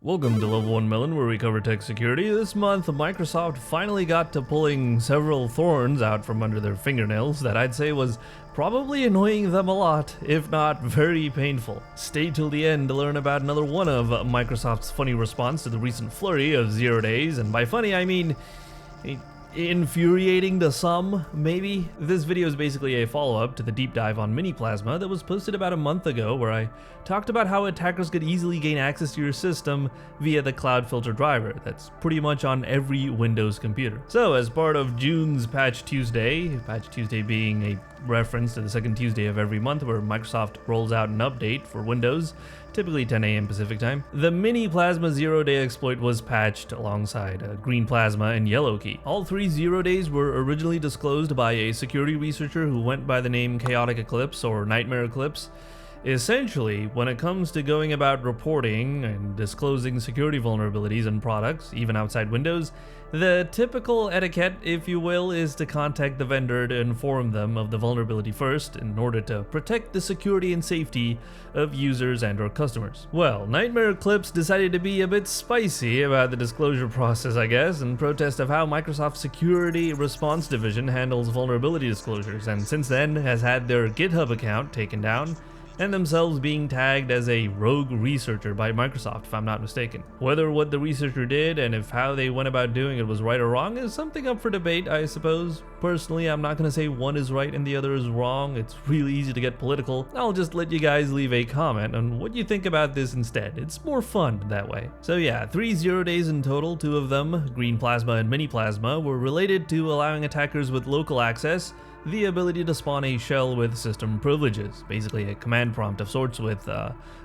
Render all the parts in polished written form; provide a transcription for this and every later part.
Welcome to Level 1 Melon, where we cover tech security. This month, Microsoft finally got to pulling several thorns out from under their fingernails that I'd say was probably annoying them a lot, if not very painful. Stay till the end to learn about another one of Microsoft's funny response to the recent flurry of 0 days, and by funny I mean infuriating to some, maybe? This video is basically a follow-up to the deep dive on MiniPlasma that was posted about a month ago, where I talked about how attackers could easily gain access to your system via the Cloudfilter driver that's pretty much on every Windows computer. So as part of June's Patch Tuesday being a reference to the second Tuesday of every month where Microsoft rolls out an update for Windows, typically 10 AM Pacific time, the MiniPlasma 0-day exploit was patched alongside Green Plasma and Yellow Key. All three 0 days were originally disclosed by a security researcher who went by the name Chaotic Eclipse or Nightmare Eclipse. Essentially, when it comes to going about reporting and disclosing security vulnerabilities in products, even outside Windows, the typical etiquette, if you will, is to contact the vendor to inform them of the vulnerability first in order to protect the security and safety of users and or customers. Well, Nightmare Eclipse decided to be a bit spicy about the disclosure process, I guess, in protest of how Microsoft's Security Response Division handles vulnerability disclosures, and since then has had their GitHub account taken down, and themselves being tagged as a rogue researcher by Microsoft, if I'm not mistaken. Whether what the researcher did and if how they went about doing it was right or wrong is something up for debate, I suppose. Personally, I'm not going to say one is right and the other is wrong. It's really easy to get political. I'll just let you guys leave a comment on what you think about this instead. It's more fun that way. So yeah, 3 0 days in total. 2 of them, Green Plasma and MiniPlasma, were related to allowing attackers with local access the ability to spawn a shell with system privileges, basically a command prompt of sorts with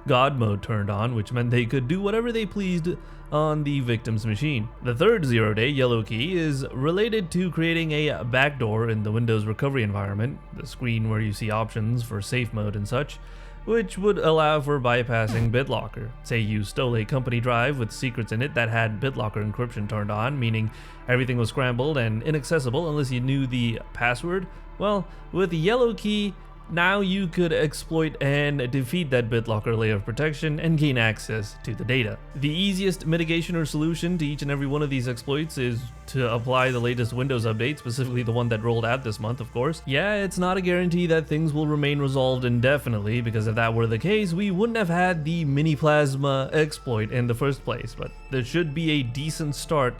God mode turned on, which meant they could do whatever they pleased on the victim's machine. The third 0-day, Yellow Key, is related to creating a backdoor in the Windows recovery environment, the screen where you see options for safe mode and such, which would allow for bypassing BitLocker. Say you stole a company drive with secrets in it that had BitLocker encryption turned on, meaning everything was scrambled and inaccessible unless you knew the password. Well, with the Yellow Key, now you could exploit and defeat that BitLocker layer of protection and gain access to the data. The easiest mitigation or solution to each and every one of these exploits is to apply the latest Windows update, specifically the one that rolled out this month, of course. Yeah, it's not a guarantee that things will remain resolved indefinitely, because if that were the case, we wouldn't have had the MiniPlasma exploit in the first place, but there should be a decent start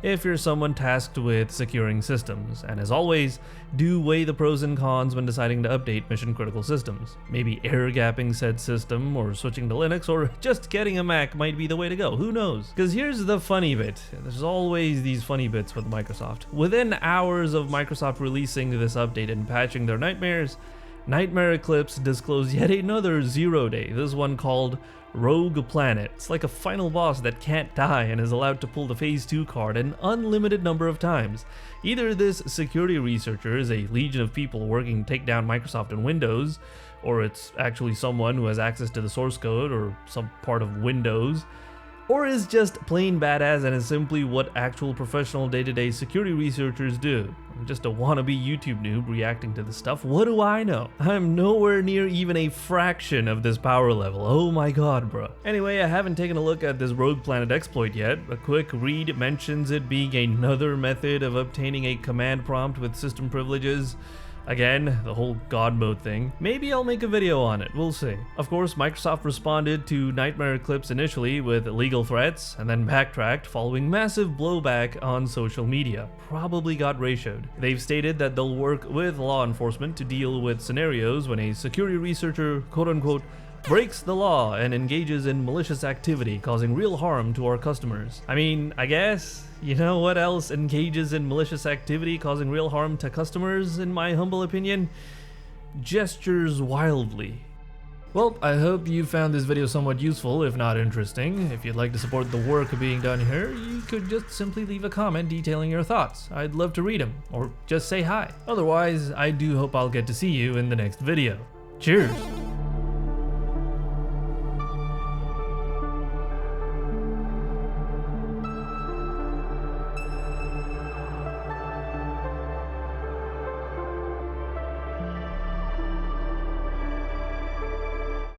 if you're someone tasked with securing systems, and as always, do weigh the pros and cons when deciding to update mission critical systems. Maybe air gapping said system, or switching to Linux, or just getting a Mac might be the way to go, who knows? Because here's the funny bit, there's always these funny bits with Microsoft. Within hours of Microsoft releasing this update and patching their nightmares, Nightmare Eclipse disclosed yet another 0-day, this one called Rogue Planet. It's like a final boss that can't die and is allowed to pull the Phase 2 card an unlimited number of times. Either this security researcher is a legion of people working to take down Microsoft and Windows, or it's actually someone who has access to the source code or some part of Windows, or is just plain badass and is simply what actual professional day-to-day security researchers do. I'm just a wannabe YouTube noob reacting to this stuff. What do I know? I'm nowhere near even a fraction of this power level. Oh my god, bro. Anyway, I haven't taken a look at this Rogue Planet exploit yet. A quick read mentions it being another method of obtaining a command prompt with system privileges. Again, the whole God mode thing. Maybe I'll make a video on it, we'll see. Of course, Microsoft responded to Nightmare Eclipse initially with legal threats, and then backtracked following massive blowback on social media. Probably got ratioed. They've stated that they'll work with law enforcement to deal with scenarios when a security researcher, quote-unquote, breaks the law and engages in malicious activity causing real harm to our customers. I mean, I guess, you know what else engages in malicious activity causing real harm to customers, in my humble opinion? Gestures wildly. Well, I hope you found this video somewhat useful, if not interesting. If you'd like to support the work being done here, you could just simply leave a comment detailing your thoughts. I'd love to read them, or just say hi. Otherwise, I do hope I'll get to see you in the next video. Cheers!